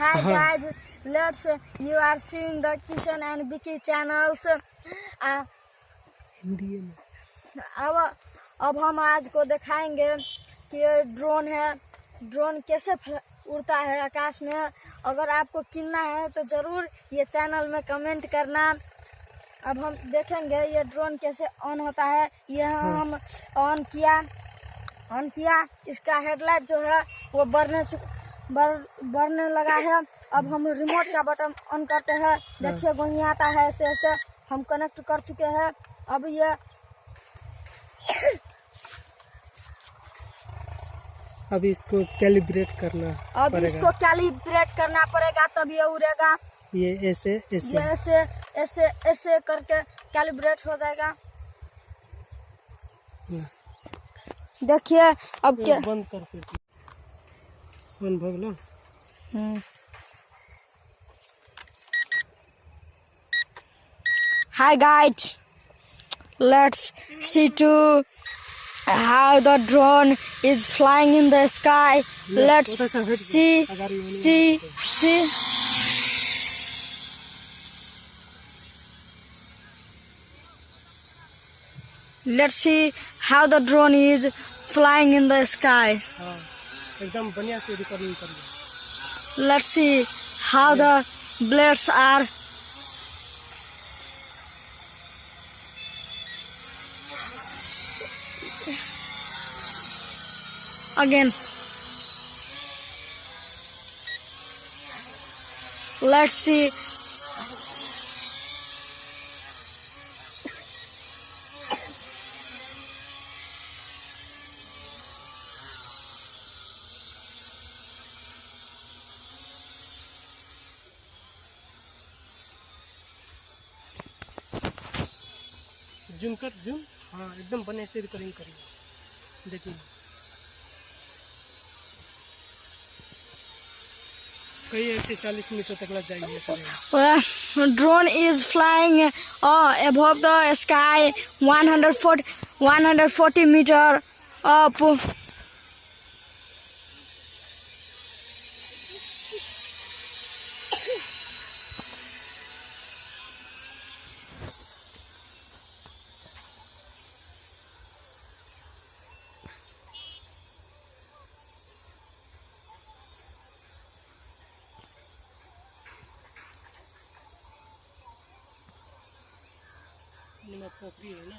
Hi guys, you are seeing the Eachine and Vicky channels. अब हम आज को दिखाएंगे कि ये ड्रोन है, ड्रोन कैसे उड़ता है आकाश में। अगर आपको किनना है तो जरूर ये चैनल में कमेंट करना। अब हम देखेंगे ये ड्रोन कैसे ऑन होता है। ये हम ऑन किया, इसका हेडलाइट जो है वो बढ़ने लगा है। अब हम रिमोट का बटन ऑन करते हैं। देखिए गोई आता है, ऐसे ऐसे हम कनेक्ट कर चुके हैं। अब ये अब इसको कैलिब्रेट करना पड़ेगा। इसको कैलिब्रेट करना पड़ेगा तब ये उड़ेगा। ये ऐसे करके कैलिब्रेट हो जाएगा। देखिए अब क्या बंद कर बंद भगलो। Hi guys, let's see to how the drone is flying in the sky. Let's see. Let's see how the drone is flying in the sky. एकदम बढ़िया से रिकॉर्डिंग करिए। Let's see how the blades are. Again, let's see. Zoom कर zoom. हाँ एकदम बढ़िया से recording करिए। देखिए कई ऐसे 40 मीटर तक लग जाएंगे। Drone is flying above the sky 140 meter up. पोखरी है ना।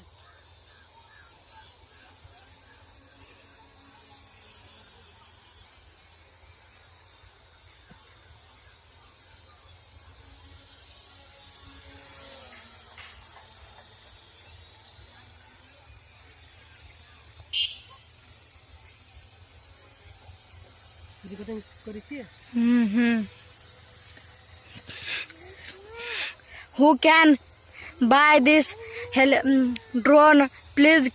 रिकॉर्डिंग करिए। Who can buy this drone? Please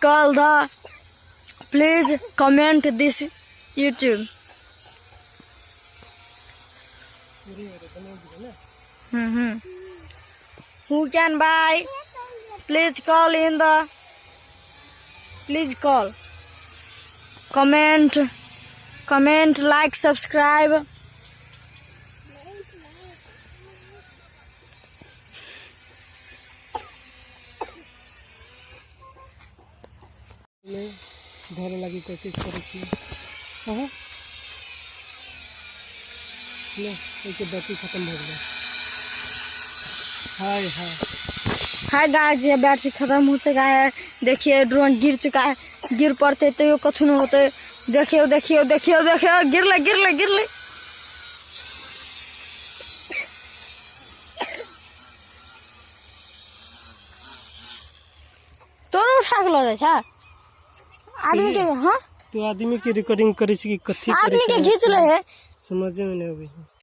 comment this YouTube. Who can buy? Please call. Comment, like, subscribe. धरे लगी कोशिश करे छी। एक बैटरी खत्म हो गया। हाय गाइस, ये बैटरी खत्म हो चुका है। देखिए ड्रोन गिर चुका है। गिर पड़ते तो ये कछु न होते। देखियो गिरले। तोर उठा के लो जा आदमी के। हाँ तो आदमी की रिकॉर्डिंग करे छी कि कथी करे आदमी के खींच ले है। समझ में नहीं आवे।